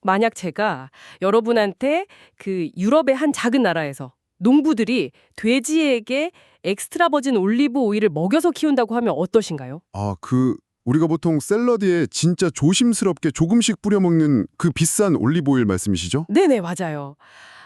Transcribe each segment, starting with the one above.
만약 제가 여러분한테 그 유럽의 한 작은 나라에서 농부들이 돼지에게 엑스트라 버진 올리브 오일을 먹여서 키운다고 하면 어떠신가요? 우리가 보통 샐러드에 진짜 조심스럽게 조금씩 뿌려 먹는 그 비싼 올리브 오일 말씀이시죠? 네네, 맞아요.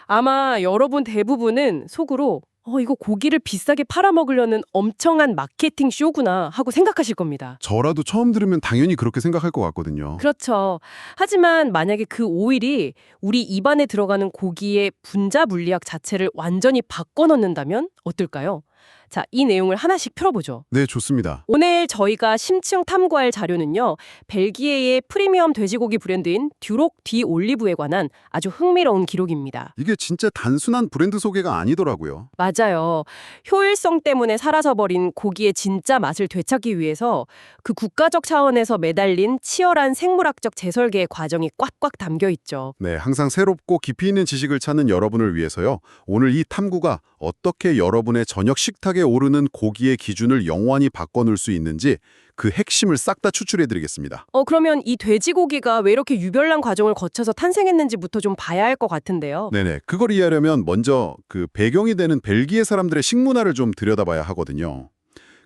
아마 여러분 대부분은 속으로 이거 고기를 비싸게 팔아먹으려는 엄청난 마케팅 쇼구나 하고 생각하실 겁니다. 저라도 처음 들으면 당연히 그렇게 생각할 것 같거든요. 그렇죠. 하지만 만약에 그 오일이 우리 입안에 들어가는 고기의 분자 물리학 자체를 완전히 바꿔놓는다면 어떨까요? 자, 이 내용을 하나씩 풀어보죠. 네, 좋습니다. 오늘 저희가 심층 탐구할 자료는요, 벨기에의 프리미엄 돼지고기 브랜드인 듀록 디 올리브에 관한 아주 흥미로운 기록입니다. 이게 진짜 단순한 브랜드 소개가 아니더라고요. 맞아요. 효율성 때문에 사라져버린 고기의 진짜 맛을 되찾기 위해서 그 국가적 차원에서 매달린 치열한 생물학적 재설계의 과정이 꽉꽉 담겨 있죠. 네, 항상 새롭고 깊이 있는 지식을 찾는 여러분을 위해서요. 오늘 이 탐구가 어떻게 여러분의 저녁 식탁에 오르는 고기의 기준을 영원히 바꿔놓을 수 있는지 그 핵심을 싹 다 추출해드리겠습니다. 그러면 이 돼지고기가 왜 이렇게 유별난 과정을 거쳐서 탄생했는지부터 좀 봐야 할 것 같은데요. 네네, 그걸 이해하려면 먼저 그 배경이 되는 벨기에 사람들의 식문화를 좀 들여다봐야 하거든요.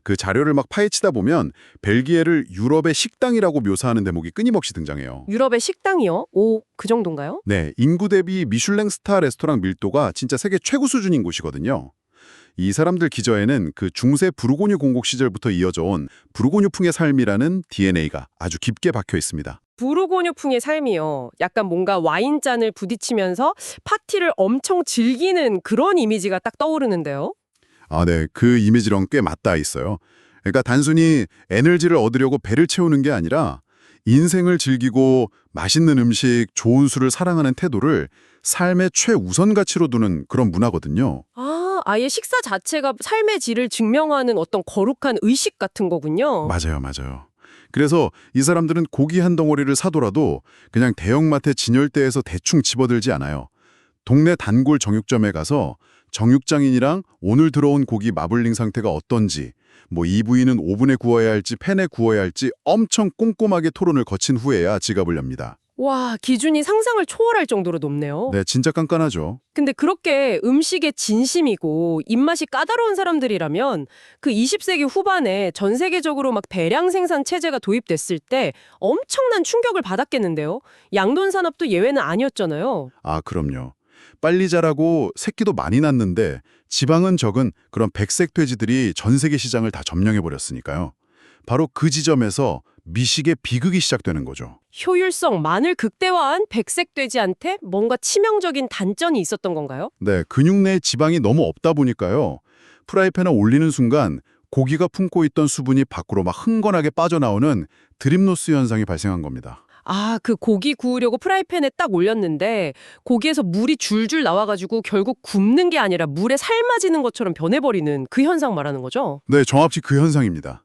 그 자료를 막 파헤치다 보면 벨기에를 유럽의 식당이라고 묘사하는 대목이 끊임없이 등장해요. 유럽의 식당이요? 오, 그 정도인가요? 네, 인구 대비 미슐랭 스타 레스토랑 밀도가 진짜 세계 최고 수준인 곳이거든요. 이 사람들 기저에는 그 중세 부르고뉴 공국 시절부터 이어져 온 부르고뉴풍의 삶이라는 DNA가 아주 깊게 박혀 있습니다. 부르고뉴풍의 삶이요. 약간 뭔가 와인잔을 부딪히면서 파티를 엄청 즐기는 그런 이미지가 딱 떠오르는데요. 네, 그 이미지랑 꽤 맞닿아 있어요. 그러니까 단순히 에너지를 얻으려고 배를 채우는 게 아니라 인생을 즐기고 맛있는 음식, 좋은 술을 사랑하는 태도를 삶의 최우선 가치로 두는 그런 문화거든요. 아예 식사 자체가 삶의 질을 증명하는 어떤 거룩한 의식 같은 거군요. 맞아요, 맞아요. 그래서 이 사람들은 고기 한 덩어리를 사더라도 그냥 대형마트 진열대에서 대충 집어들지 않아요. 동네 단골 정육점에 가서 정육장인이랑 오늘 들어온 고기 마블링 상태가 어떤지, 이 부위는 오븐에 구워야 할지 팬에 구워야 할지 엄청 꼼꼼하게 토론을 거친 후에야 지갑을 엽니다. 와, 기준이 상상을 초월할 정도로 높네요. 네, 진짜 깐깐하죠. 근데 그렇게 음식에 진심이고 입맛이 까다로운 사람들이라면 그 20세기 후반에 전 세계적으로 막 대량 생산 체제가 도입됐을 때 엄청난 충격을 받았겠는데요. 양돈 산업도 예외는 아니었잖아요. 그럼요. 빨리 자라고 새끼도 많이 낳는데 지방은 적은 그런 백색 돼지들이 전 세계 시장을 다 점령해버렸으니까요. 바로 그 지점에서 미식의 비극이 시작되는 거죠. 효율성만을 극대화한 백색 돼지한테 뭔가 치명적인 단점이 있었던 건가요? 네, 근육 내에 지방이 너무 없다 보니까요. 프라이팬에 올리는 순간 고기가 품고 있던 수분이 밖으로 막 흥건하게 빠져나오는 드립노스 현상이 발생한 겁니다. 그 고기 구우려고 프라이팬에 딱 올렸는데 고기에서 물이 줄줄 나와가지고 결국 굽는 게 아니라 물에 삶아지는 것처럼 변해버리는 그 현상 말하는 거죠? 네, 정확히 그 현상입니다.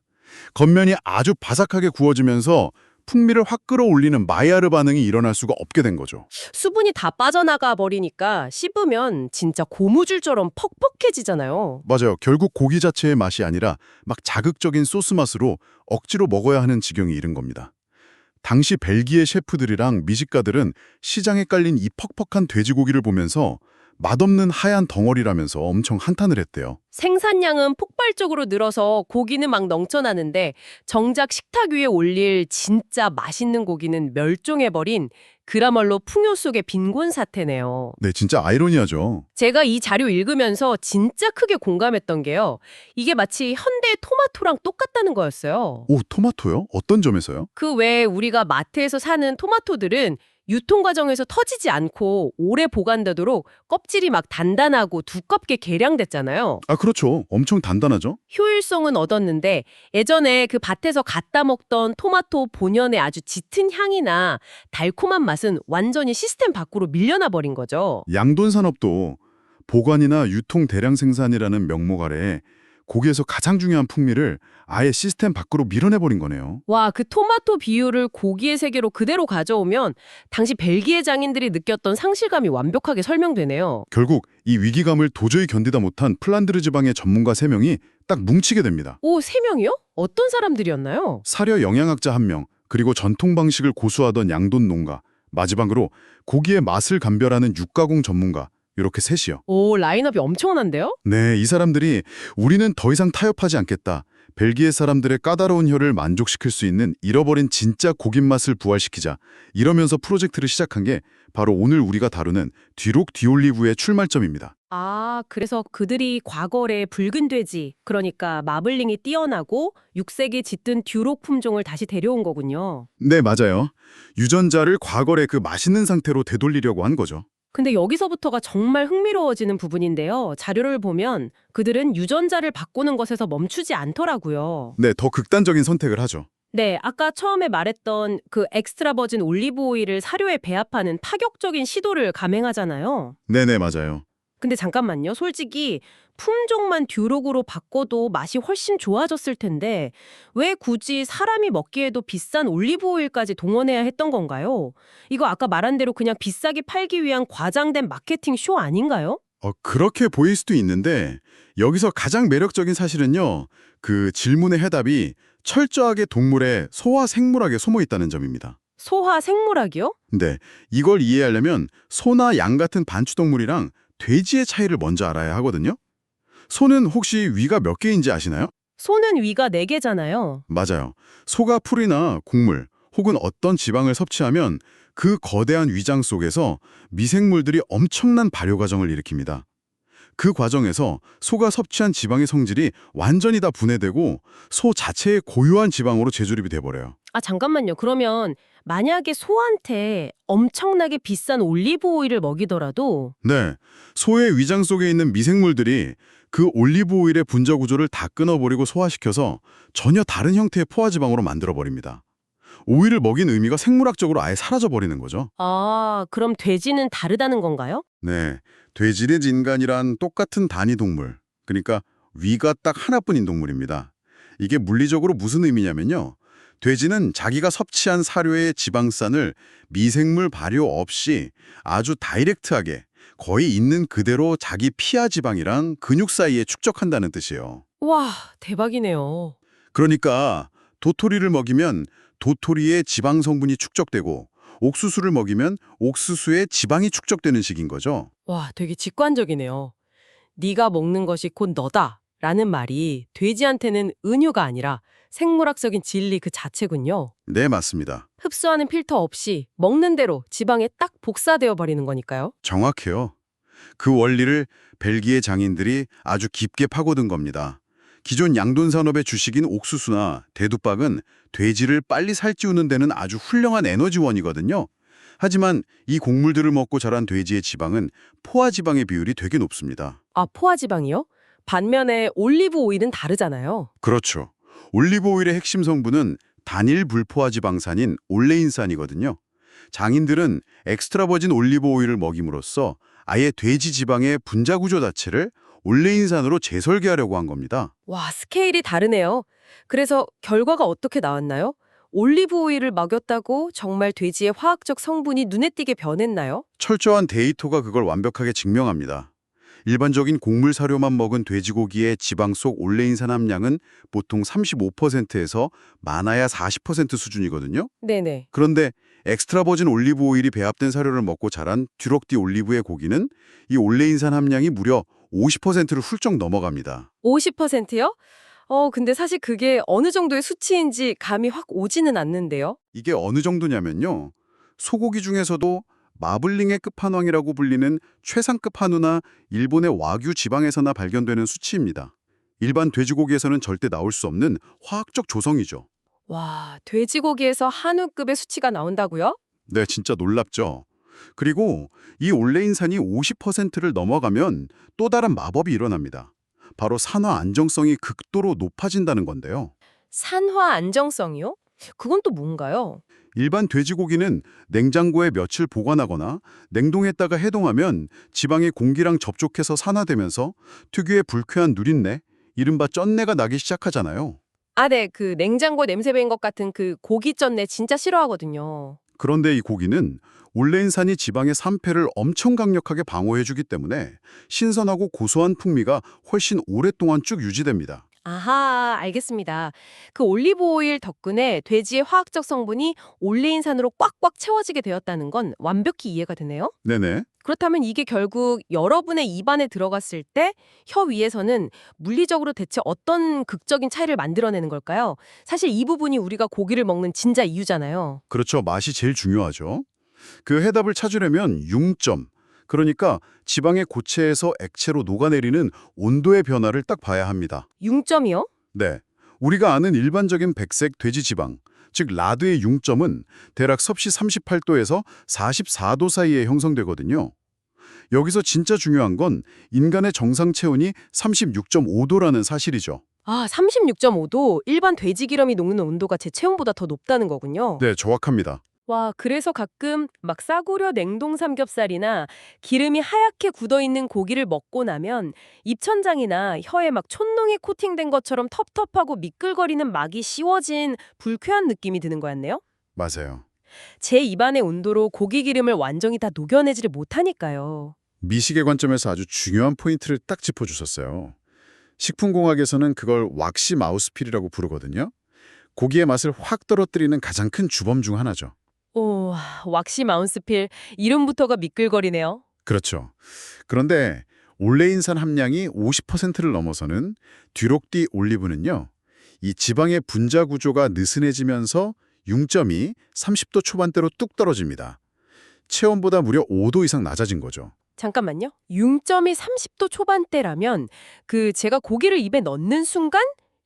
겉면이 아주 바삭하게 구워지면서 풍미를 확 끌어올리는 마이야르 반응이 일어날 수가 없게 된 거죠. 수분이 다 빠져나가 버리니까 씹으면 진짜 고무줄처럼 퍽퍽해지잖아요. 맞아요. 결국 고기 자체의 맛이 아니라 막 자극적인 소스 맛으로 억지로 먹어야 하는 지경이 이른 겁니다. 당시 벨기에 셰프들이랑 미식가들은 시장에 깔린 이 퍽퍽한 돼지고기를 보면서 맛없는 하얀 덩어리라면서 엄청 한탄을 했대요. 생산량은 폭발적으로 늘어서 고기는 막 넘쳐나는데 정작 식탁 위에 올릴 진짜 맛있는 고기는 멸종해버린 그야말로 풍요 속의 빈곤 사태네요. 네, 진짜 아이러니하죠. 제가 이 자료 읽으면서 진짜 크게 공감했던 게요. 이게 마치 현대의 토마토랑 똑같다는 거였어요. 오, 토마토요? 어떤 점에서요? 그 외에 우리가 마트에서 사는 토마토들은 유통 과정에서 터지지 않고 오래 보관되도록 껍질이 막 단단하고 두껍게 개량됐잖아요. 그렇죠. 엄청 단단하죠? 효율성은 얻었는데 예전에 그 밭에서 갖다 먹던 토마토 본연의 아주 짙은 향이나 달콤한 맛은 완전히 시스템 밖으로 밀려나 버린 거죠. 양돈 산업도 보관이나 유통 대량 생산이라는 명목 아래 고기에서 가장 중요한 풍미를 아예 시스템 밖으로 밀어내버린 거네요. 와, 그 토마토 비율을 고기의 세계로 그대로 가져오면 당시 벨기에 장인들이 느꼈던 상실감이 완벽하게 설명되네요. 결국 이 위기감을 도저히 견디다 못한 플란드르 지방의 전문가 3명이 딱 뭉치게 됩니다. 오, 3명이요? 어떤 사람들이었나요? 사료 영양학자 1명, 그리고 전통 방식을 고수하던 양돈 농가, 마지막으로 고기의 맛을 감별하는 육가공 전문가, 이렇게 셋이요. 오, 라인업이 엄청난데요? 네, 이 사람들이 우리는 더 이상 타협하지 않겠다. 벨기에 사람들의 까다로운 혀를 만족시킬 수 있는 잃어버린 진짜 고기 맛을 부활시키자. 이러면서 프로젝트를 시작한 게 바로 오늘 우리가 다루는 뒤록 디올리브의 출발점입니다. 아, 그래서 그들이 과거의 붉은 돼지, 그러니까 마블링이 뛰어나고 6세기 짙은 듀록 품종을 다시 데려온 거군요. 네, 맞아요. 유전자를 과거의 그 맛있는 상태로 되돌리려고 한 거죠. 근데 여기서부터가 정말 흥미로워지는 부분인데요. 자료를 보면 그들은 유전자를 바꾸는 것에서 멈추지 않더라고요. 네, 더 극단적인 선택을 하죠. 네, 아까 처음에 말했던 그 엑스트라 버진 올리브 오일을 사료에 배합하는 파격적인 시도를 감행하잖아요. 네네, 맞아요. 근데 잠깐만요. 솔직히 품종만 듀록으로 바꿔도 맛이 훨씬 좋아졌을 텐데 왜 굳이 사람이 먹기에도 비싼 올리브 오일까지 동원해야 했던 건가요? 이거 아까 말한 대로 그냥 비싸게 팔기 위한 과장된 마케팅 쇼 아닌가요? 그렇게 보일 수도 있는데 여기서 가장 매력적인 사실은요. 그 질문의 해답이 철저하게 동물의 소화 생물학에 숨어 있다는 점입니다. 소화 생물학이요? 근데 이걸 이해하려면 소나 양 같은 반추동물이랑 돼지의 차이를 먼저 알아야 하거든요. 소는 혹시 위가 몇 개인지 아시나요? 소는 위가 4개잖아요. 맞아요. 소가 풀이나 곡물 혹은 어떤 지방을 섭취하면 그 거대한 위장 속에서 미생물들이 엄청난 발효 과정을 일으킵니다. 그 과정에서 소가 섭취한 지방의 성질이 완전히 다 분해되고 소 자체의 고유한 지방으로 재조립이 돼버려요. 아, 잠깐만요. 그러면 만약에 소한테 엄청나게 비싼 올리브 오일을 먹이더라도 네, 소의 위장 속에 있는 미생물들이 그 올리브 오일의 분자 구조를 다 끊어버리고 소화시켜서 전혀 다른 형태의 포화지방으로 만들어버립니다. 오일을 먹인 의미가 생물학적으로 아예 사라져버리는 거죠. 아, 그럼 돼지는 다르다는 건가요? 네, 돼지 대 인간이란 똑같은 단위 동물, 그러니까 위가 딱 하나뿐인 동물입니다. 이게 물리적으로 무슨 의미냐면요. 돼지는 자기가 섭취한 사료의 지방산을 미생물 발효 없이 아주 다이렉트하게 거의 있는 그대로 자기 피하 지방이랑 근육 사이에 축적한다는 뜻이에요. 와, 대박이네요. 그러니까 도토리를 먹이면 도토리의 지방 성분이 축적되고 옥수수를 먹이면 옥수수의 지방이 축적되는 식인 거죠. 와, 되게 직관적이네요. 네가 먹는 것이 곧 너다 라는 말이 돼지한테는 은유가 아니라 생물학적인 진리 그 자체군요. 네, 맞습니다. 흡수하는 필터 없이 먹는 대로 지방에 딱 복사되어 버리는 거니까요. 정확해요. 그 원리를 벨기에 장인들이 아주 깊게 파고든 겁니다. 기존 양돈 산업의 주식인 옥수수나 대두박은 돼지를 빨리 살찌우는 데는 아주 훌륭한 에너지원이거든요. 하지만 이 곡물들을 먹고 자란 돼지의 지방은 포화지방의 비율이 되게 높습니다. 아, 포화지방이요? 반면에 올리브 오일은 다르잖아요. 그렇죠. 올리브 오일의 핵심 성분은 단일 불포화지방산인 올레인산이거든요. 장인들은 엑스트라 버진 올리브 오일을 먹임으로써 아예 돼지 지방의 분자 구조 자체를 올레인산으로 재설계하려고 한 겁니다. 와, 스케일이 다르네요. 그래서 결과가 어떻게 나왔나요? 올리브 오일을 먹였다고 정말 돼지의 화학적 성분이 눈에 띄게 변했나요? 철저한 데이터가 그걸 완벽하게 증명합니다. 일반적인 곡물 사료만 먹은 돼지고기의 지방 속 올레인산 함량은 보통 35%에서 많아야 40% 수준이거든요. 네네. 그런데 엑스트라 버진 올리브 오일이 배합된 사료를 먹고 자란 듀럭디 올리브의 고기는 이 올레인산 함량이 무려 50%를 훌쩍 넘어갑니다. 50%요? 근데 사실 그게 어느 정도의 수치인지 감이 확 오지는 않는데요. 이게 어느 정도냐면요. 소고기 중에서도 마블링의 끝판왕이라고 불리는 최상급 한우나 일본의 와규 지방에서나 발견되는 수치입니다. 일반 돼지고기에서는 절대 나올 수 없는 화학적 조성이죠. 와, 돼지고기에서 한우급의 수치가 나온다고요? 네, 진짜 놀랍죠. 그리고 이 올레인산이 50%를 넘어가면 또 다른 마법이 일어납니다. 바로 산화 안정성이 극도로 높아진다는 건데요. 산화 안정성이요? 그건 또 뭔가요? 일반 돼지고기는 냉장고에 며칠 보관하거나 냉동했다가 해동하면 지방이 공기랑 접촉해서 산화되면서 특유의 불쾌한 누린내, 이른바 쩐내가 나기 시작하잖아요. 아, 네. 그 냉장고 냄새 배인 것 같은 그 고기 쩐내 진짜 싫어하거든요. 그런데 이 고기는 올레인산이 지방의 산패를 엄청 강력하게 방어해주기 때문에 신선하고 고소한 풍미가 훨씬 오랫동안 쭉 유지됩니다. 아하, 알겠습니다. 그 올리브 오일 덕분에 돼지의 화학적 성분이 올레인산으로 꽉꽉 채워지게 되었다는 건 완벽히 이해가 되네요. 네네. 그렇다면 이게 결국 여러분의 입안에 들어갔을 때 혀 위에서는 물리적으로 대체 어떤 극적인 차이를 만들어내는 걸까요? 사실 이 부분이 우리가 고기를 먹는 진짜 이유잖아요. 그렇죠. 맛이 제일 중요하죠. 그 해답을 찾으려면 융점, 그러니까 지방의 고체에서 액체로 녹아내리는 온도의 변화를 딱 봐야 합니다. 융점이요? 네. 우리가 아는 일반적인 백색 돼지 지방, 즉 라드의 융점은 대략 섭씨 38도에서 44도 사이에 형성되거든요. 여기서 진짜 중요한 건 인간의 정상 체온이 36.5도라는 사실이죠. 아, 36.5도 일반 돼지 기름이 녹는 온도가 제 체온보다 더 높다는 거군요. 네, 정확합니다. 와, 그래서 가끔 막 싸구려 냉동 삼겹살이나 기름이 하얗게 굳어있는 고기를 먹고 나면 입천장이나 혀에 막 촛농이 코팅된 것처럼 텁텁하고 미끌거리는 막이 씌워진 불쾌한 느낌이 드는 거였네요. 맞아요. 제 입안의 온도로 고기 기름을 완전히 다 녹여내지를 못하니까요. 미식의 관점에서 아주 중요한 포인트를 딱 짚어주셨어요. 식품공학에서는 그걸 왁시 마우스필이라고 부르거든요. 고기의 맛을 확 떨어뜨리는 가장 큰 주범 중 하나죠. 오, 왁시 마운스필 이름부터가 미끌거리네요. 그렇죠. 그런데 올레인산 함량이 50%를 넘어서는 뒤록뒤 올리브는요. 이 지방의 분자 구조가 느슨해지면서 융점이 30도 초반대로 뚝 떨어집니다. 체온보다 무려 5도 이상 낮아진 거죠. 잠깐만요. 융점이 30도 초반대라면 제가 고기를 입에 넣는 순간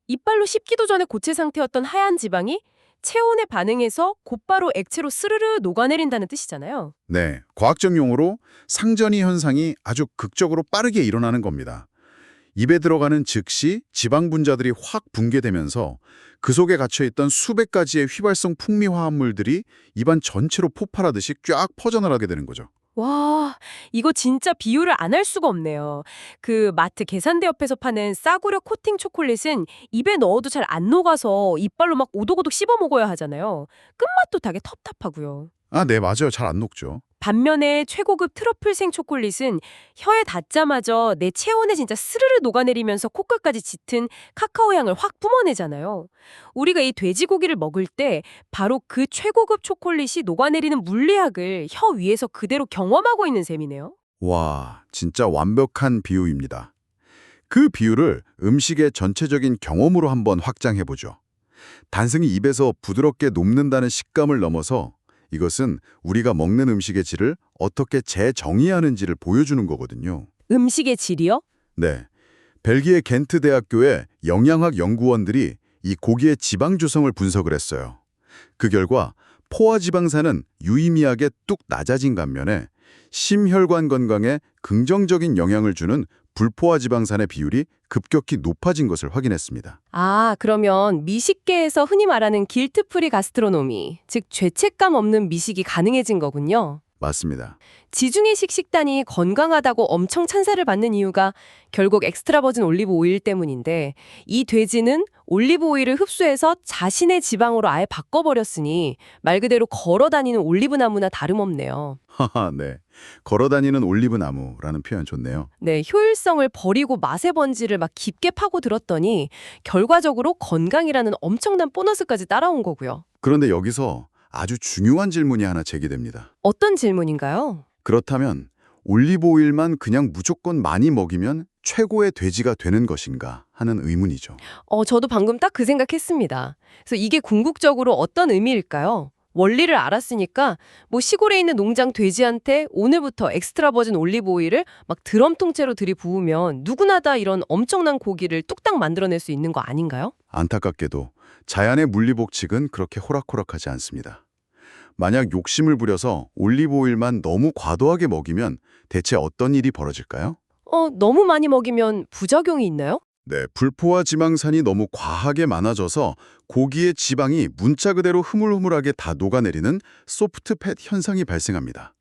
이빨로 씹기도 전에 고체 상태였던 하얀 지방이 체온에 반응해서 곧바로 액체로 스르르 녹아내린다는 뜻이잖아요. 네, 과학적 용어로 상전이 현상이 아주 극적으로 빠르게 일어나는 겁니다. 입에 들어가는 즉시 지방 분자들이 확 붕괴되면서 그 속에 갇혀있던 수백 가지의 휘발성 풍미 화합물들이 입안 전체로 폭발하듯이 쫙 퍼져나가게 되는 거죠. 와, 이거 진짜 비유를 안 할 수가 없네요. 그 마트 계산대 옆에서 파는 싸구려 코팅 초콜릿은 입에 넣어도 잘 안 녹아서 이빨로 막 오독오독 씹어 먹어야 하잖아요. 끝맛도 되게 텁텁하고요. 아, 네, 맞아요. 잘 안 녹죠. 반면에 최고급 트러플생 초콜릿은 혀에 닿자마자 내 체온에 진짜 스르르 녹아내리면서 코끝까지 짙은 카카오 향을 확 뿜어내잖아요. 우리가 이 돼지고기를 먹을 때 바로 그 최고급 초콜릿이 녹아내리는 물리학을 혀 위에서 그대로 경험하고 있는 셈이네요. 와, 진짜 완벽한 비유입니다. 그 비유를 음식의 전체적인 경험으로 한번 확장해보죠. 단순히 입에서 부드럽게 녹는다는 식감을 넘어서 이것은 우리가 먹는 음식의 질을 어떻게 재정의하는지를 보여주는 거거든요. 음식의 질이요? 네. 벨기에 겐트 대학교의 영양학 연구원들이 이 고기의 지방 조성을 분석을 했어요. 그 결과 포화지방산은 유의미하게 뚝 낮아진 반면에 심혈관 건강에 긍정적인 영향을 주는 불포화지방산의 비율이 급격히 높아진 것을 확인했습니다. 아, 그러면 미식계에서 흔히 말하는 길트프리 가스트로노미, 즉 죄책감 없는 미식이 가능해진 거군요. 맞습니다. 지중해식 식단이 건강하다고 엄청 찬사를 받는 이유가 결국 엑스트라 버진 올리브 오일 때문인데 이 돼지는 올리브 오일을 흡수해서 자신의 지방으로 아예 바꿔버렸으니 말 그대로 걸어다니는 올리브 나무나 다름없네요. 하하, 네. 걸어다니는 올리브 나무라는 표현 좋네요. 네, 효율성을 버리고 맛의 번지를 막 깊게 파고들었더니 결과적으로 건강이라는 엄청난 보너스까지 따라온 거고요. 그런데 여기서 아주 중요한 질문이 하나 제기됩니다. 어떤 질문인가요? 그렇다면 올리브 오일만 그냥 무조건 많이 먹이면 최고의 돼지가 되는 것인가 하는 의문이죠. 저도 방금 딱 그 생각했습니다. 그래서 이게 궁극적으로 어떤 의미일까요? 원리를 알았으니까 뭐 시골에 있는 농장 돼지한테 오늘부터 엑스트라 버진 올리브 오일을 막 드럼 통째로 들이부으면 누구나 다 이런 엄청난 고기를 뚝딱 만들어낼 수 있는 거 아닌가요? 안타깝게도 자연의 물리법칙은 그렇게 호락호락하지 않습니다. 만약 욕심을 부려서 올리브 오일만 너무 과도하게 먹이면 대체 어떤 일이 벌어질까요? 너무 많이 먹이면 부작용이 있나요? 네, 불포화 지방산이 너무 과하게 많아져서 고기의 지방이 문자 그대로 흐물흐물하게 다 녹아내리는 소프트팻 현상이 발생합니다.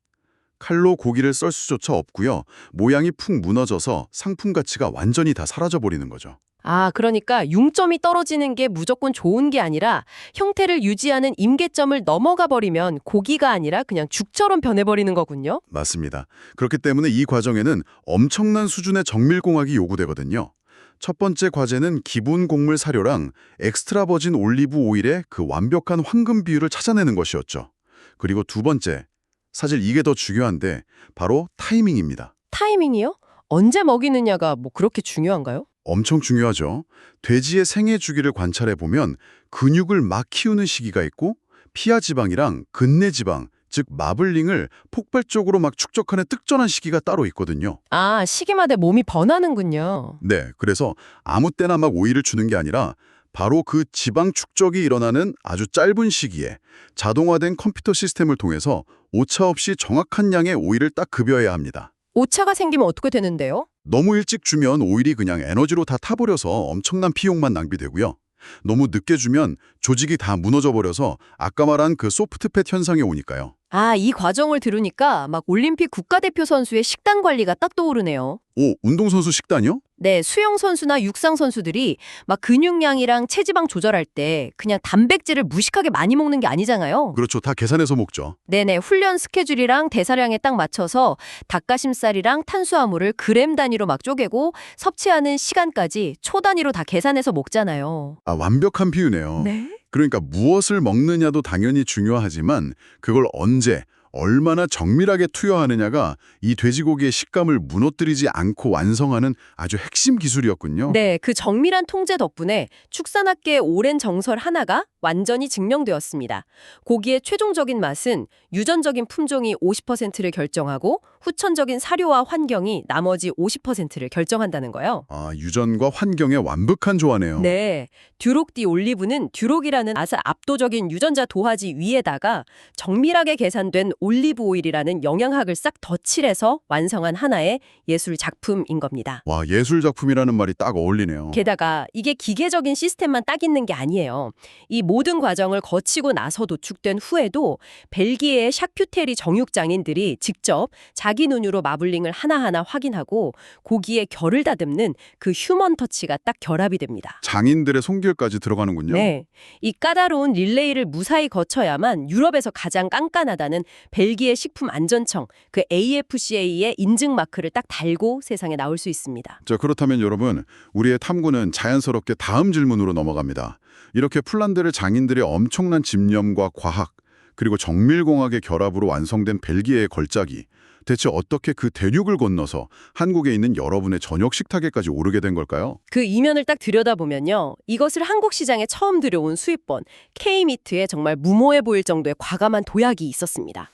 칼로 고기를 썰 수조차 없고요. 모양이 푹 무너져서 상품 가치가 완전히 다 사라져버리는 거죠. 아, 그러니까 융점이 떨어지는 게 무조건 좋은 게 아니라 형태를 유지하는 임계점을 넘어가 버리면 고기가 아니라 그냥 죽처럼 변해버리는 거군요. 맞습니다. 그렇기 때문에 이 과정에는 엄청난 수준의 정밀공학이 요구되거든요. 첫 번째 과제는 기본 곡물 사료랑 엑스트라 버진 올리브 오일의 그 완벽한 황금 비율을 찾아내는 것이었죠. 그리고 두 번째, 사실 이게 더 중요한데 바로 타이밍입니다. 타이밍이요? 언제 먹이느냐가 뭐 그렇게 중요한가요? 엄청 중요하죠. 돼지의 생애 주기를 관찰해 보면 근육을 막 키우는 시기가 있고 피하 지방이랑 근내 지방, 즉 마블링을 폭발적으로 막 축적하는 특정한 시기가 따로 있거든요. 아, 시기마다 몸이 번하는군요. 네, 그래서 아무 때나 막 오일을 주는 게 아니라 바로 그 지방 축적이 일어나는 아주 짧은 시기에 자동화된 컴퓨터 시스템을 통해서 오차 없이 정확한 양의 오일을 딱 급여해야 합니다. 오차가 생기면 어떻게 되는데요? 너무 일찍 주면 오일이 그냥 에너지로 다 타버려서 엄청난 비용만 낭비되고요. 너무 늦게 주면 조직이 다 무너져버려서 아까 말한 그 소프트팻 현상이 오니까요. 아, 이 과정을 들으니까 막 올림픽 국가대표 선수의 식단 관리가 딱 떠오르네요. 오, 운동선수 식단이요? 네, 수영 선수나 육상 선수들이 막 근육량이랑 체지방 조절할 때 그냥 단백질을 무식하게 많이 먹는 게 아니잖아요. 그렇죠. 다 계산해서 먹죠. 네네, 훈련 스케줄이랑 대사량에 딱 맞춰서 닭가심살이랑 탄수화물을 그램 단위로 막 쪼개고 섭취하는 시간까지 초 단위로 다 계산해서 먹잖아요. 아, 완벽한 비유네요. 네? 그러니까 무엇을 먹느냐도 당연히 중요하지만 그걸 언제, 얼마나 정밀하게 투여하느냐가 이 돼지고기의 식감을 무너뜨리지 않고 완성하는 아주 핵심 기술이었군요. 네, 그 정밀한 통제 덕분에 축산업계의 오랜 정설 하나가 완전히 증명되었습니다. 고기의 최종적인 맛은 유전적인 품종이 50%를 결정하고 후천적인 사료와 환경이 나머지 50%를 결정한다는 거예요. 아, 유전과 환경의 완벽한 조화네요. 네, 듀록디 올리브는 듀록이라는 아주 압도적인 유전자 도화지 위에다가 정밀하게 계산된 올리브 오일이라는 영양학을 싹 덧칠해서 완성한 하나의 예술 작품인 겁니다. 와, 예술 작품이라는 말이 딱 어울리네요. 게다가 이게 기계적인 시스템만 딱 있는 게 아니에요. 이 모든 과정을 거치고 나서 도축된 후에도 벨기에의 샤큐테리 정육장인들이 직접 자기 눈으로 마블링을 하나하나 확인하고 고기에 결을 다듬는 그 휴먼 터치가 딱 결합이 됩니다. 장인들의 손길까지 들어가는군요. 네, 이 까다로운 릴레이를 무사히 거쳐야만 유럽에서 가장 깐깐하다는 벨기에 식품안전청, 그 AFCA의 인증 마크를 딱 달고 세상에 나올 수 있습니다. 자, 그렇다면 여러분, 우리의 탐구는 자연스럽게 다음 질문으로 넘어갑니다. 이렇게 폴란드의 장인들의 엄청난 집념과 과학, 그리고 정밀공학의 결합으로 완성된 벨기에의 걸작이 대체 어떻게 그 대륙을 건너서 한국에 있는 여러분의 저녁 식탁에까지 오르게 된 걸까요? 그 이면을 딱 들여다보면요. 이것을 한국 시장에 처음 들여온 수입본 K미트에 정말 무모해 보일 정도의 과감한 도약이 있었습니다.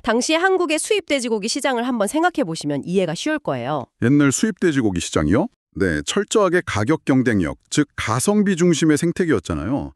당시 한국의 수입 돼지고기 시장을 한번 생각해 보시면 이해가 쉬울 거예요. 옛날 수입 돼지고기 시장이요? 네, 철저하게 가격 경쟁력, 즉 가성비 중심의 생태계였잖아요.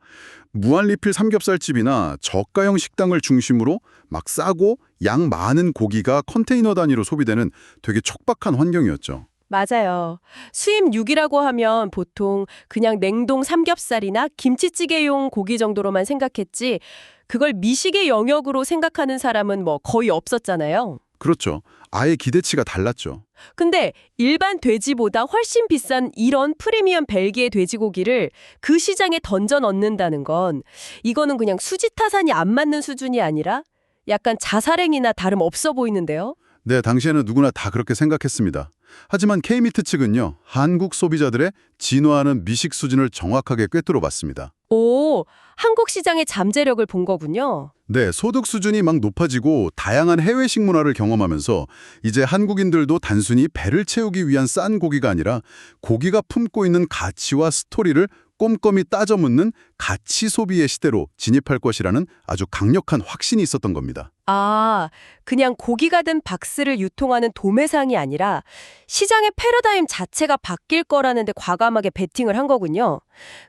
무한리필 삼겹살집이나 저가형 식당을 중심으로 막 싸고 양 많은 고기가 컨테이너 단위로 소비되는 되게 촉박한 환경이었죠. 맞아요. 수입 육이라고 하면 보통 그냥 냉동 삼겹살이나 김치찌개용 고기 정도로만 생각했지 그걸 미식의 영역으로 생각하는 사람은 뭐 거의 없었잖아요. 그렇죠. 아예 기대치가 달랐죠. 근데 일반 돼지보다 훨씬 비싼 이런 프리미엄 벨기에 돼지고기를 그 시장에 던져 넣는다는 건 이거는 그냥 수지타산이 안 맞는 수준이 아니라 약간 자살행위나 다름없어 보이는데요. 네, 당시에는 누구나 다 그렇게 생각했습니다. 하지만 K미트 측은요, 한국 소비자들의 진화하는 미식 수준을 정확하게 꿰뚫어 봤습니다. 오, 한국 시장의 잠재력을 본 거군요. 네, 소득 수준이 막 높아지고 다양한 해외 식문화를 경험하면서 이제 한국인들도 단순히 배를 채우기 위한 싼 고기가 아니라 고기가 품고 있는 가치와 스토리를 꼼꼼히 따져 묻는 가치 소비의 시대로 진입할 것이라는 아주 강력한 확신이 있었던 겁니다. 아, 그냥 고기가 든 박스를 유통하는 도매상이 아니라 시장의 패러다임 자체가 바뀔 거라는데 과감하게 베팅을 한 거군요.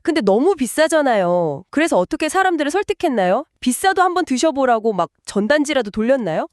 근데 너무 비싸잖아요. 그래서 어떻게 사람들을 설득했나요? 비싸도 한번 드셔보라고 막 전단지라도 돌렸나요?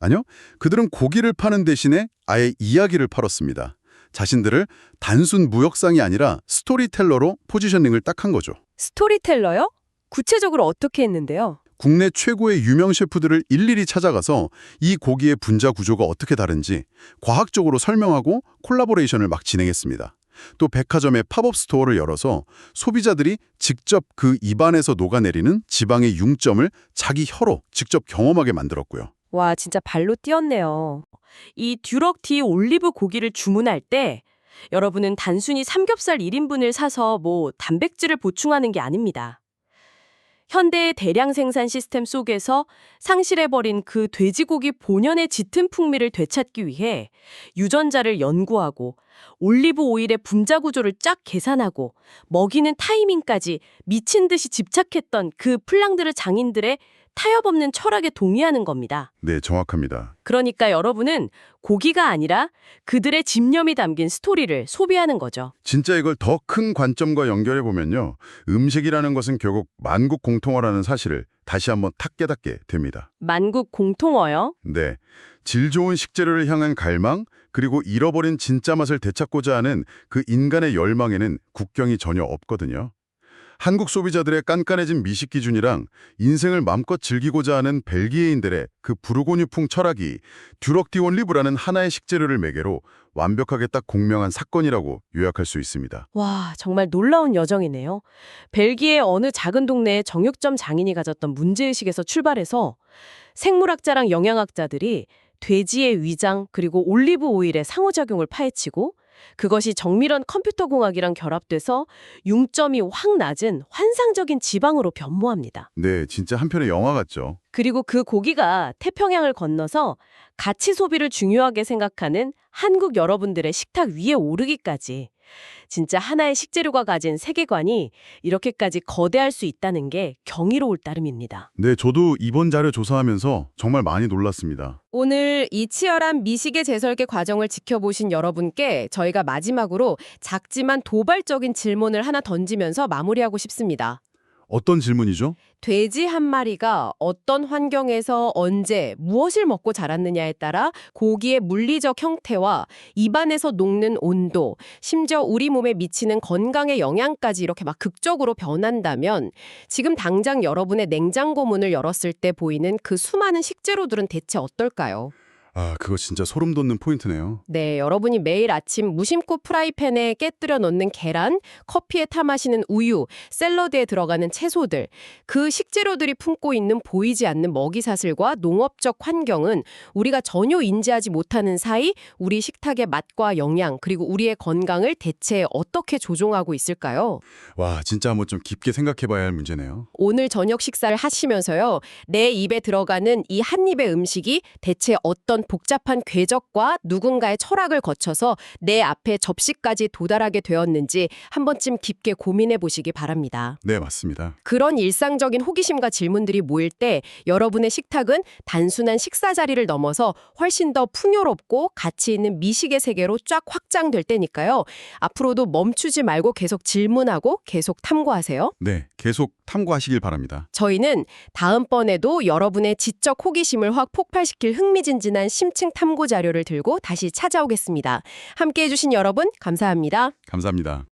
아니요, 그들은 고기를 파는 대신에 아예 이야기를 팔았습니다. 자신들을 단순 무역상이 아니라 스토리텔러로 포지셔닝을 딱 한 거죠. 스토리텔러요? 구체적으로 어떻게 했는데요? 국내 최고의 유명 셰프들을 일일이 찾아가서 이 고기의 분자 구조가 어떻게 다른지 과학적으로 설명하고 콜라보레이션을 막 진행했습니다. 또 백화점에 팝업 스토어를 열어서 소비자들이 직접 그 입안에서 녹아내리는 지방의 융점을 자기 혀로 직접 경험하게 만들었고요. 와, 진짜 발로 뛰었네요. 이 듀럭티 올리브 고기를 주문할 때 여러분은 단순히 삼겹살 1인분을 사서 단백질을 보충하는 게 아닙니다. 현대의 대량 생산 시스템 속에서 상실해버린 그 돼지고기 본연의 짙은 풍미를 되찾기 위해 유전자를 연구하고 올리브 오일의 분자 구조를 쫙 계산하고 먹이는 타이밍까지 미친 듯이 집착했던 그 플랑드르 장인들의 타협 없는 철학에 동의하는 겁니다. 네, 정확합니다. 그러니까 여러분은 고기가 아니라 그들의 집념이 담긴 스토리를 소비하는 거죠. 진짜 이걸 더 큰 관점과 연결해 보면요. 음식이라는 것은 결국 만국 공통어라는 사실을 다시 한번 탁 깨닫게 됩니다. 만국 공통어요? 네. 질 좋은 식재료를 향한 갈망, 그리고 잃어버린 진짜 맛을 되찾고자 하는 그 인간의 열망에는 국경이 전혀 없거든요. 한국 소비자들의 깐깐해진 미식 기준이랑 인생을 마음껏 즐기고자 하는 벨기에인들의 그 부르고뉴풍 철학이 듀럭 디 온리브라는 하나의 식재료를 매개로 완벽하게 딱 공명한 사건이라고 요약할 수 있습니다. 와, 정말 놀라운 여정이네요. 벨기에 어느 작은 동네의 정육점 장인이 가졌던 문제의식에서 출발해서 생물학자랑 영양학자들이 돼지의 위장 그리고 올리브 오일의 상호작용을 파헤치고 그것이 정밀한 컴퓨터 공학이랑 결합돼서 융점이 확 낮은 환상적인 지방으로 변모합니다. 네, 진짜 한편의 영화 같죠. 그리고 그 고기가 태평양을 건너서 가치 소비를 중요하게 생각하는 한국 여러분들의 식탁 위에 오르기까지 진짜 하나의 식재료가 가진 세계관이 이렇게까지 거대할 수 있다는 게 경이로울 따름입니다. 네, 저도 이번 자료 조사하면서 정말 많이 놀랐습니다. 오늘 이 치열한 미식의 재설계 과정을 지켜보신 여러분께 저희가 마지막으로 작지만 도발적인 질문을 하나 던지면서 마무리하고 싶습니다. 어떤 질문이죠? 돼지 한 마리가 어떤 환경에서 언제 무엇을 먹고 자랐느냐에 따라 고기의 물리적 형태와 입안에서 녹는 온도, 심지어 우리 몸에 미치는 건강의 영향까지 이렇게 막 극적으로 변한다면 지금 당장 여러분의 냉장고 문을 열었을 때 보이는 그 수많은 식재료들은 대체 어떨까요? 아, 그거 진짜 소름 돋는 포인트네요. 네, 여러분이 매일 아침 무심코 프라이팬에 깨뜨려 놓는 계란, 커피에 타 마시는 우유, 샐러드에 들어가는 채소들, 그 식재료들이 품고 있는 보이지 않는 먹이사슬과 농업적 환경은 우리가 전혀 인지하지 못하는 사이 우리 식탁의 맛과 영양, 그리고 우리의 건강을 대체 어떻게 조종하고 있을까요? 와, 진짜 한번 좀 깊게 생각해봐야 할 문제네요. 오늘 저녁 식사를 하시면서요, 내 입에 들어가는 이 한 입의 음식이 대체 어떤 복잡한 궤적과 누군가의 철학을 거쳐서 내 앞에 접시까지 도달하게 되었는지 한 번쯤 깊게 고민해 보시기 바랍니다. 네, 맞습니다. 그런 일상적인 호기심과 질문들이 모일 때 여러분의 식탁은 단순한 식사 자리를 넘어서 훨씬 더 풍요롭고 가치 있는 미식의 세계로 쫙 확장될 때니까요. 앞으로도 멈추지 말고 계속 질문하고 계속 탐구하세요. 네, 계속 탐구하시길 바랍니다. 저희는 다음번에도 여러분의 지적 호기심을 확 폭발시킬 흥미진진한 심층 탐구 자료를 들고 다시 찾아오겠습니다. 함께해 주신 여러분 감사합니다. 감사합니다.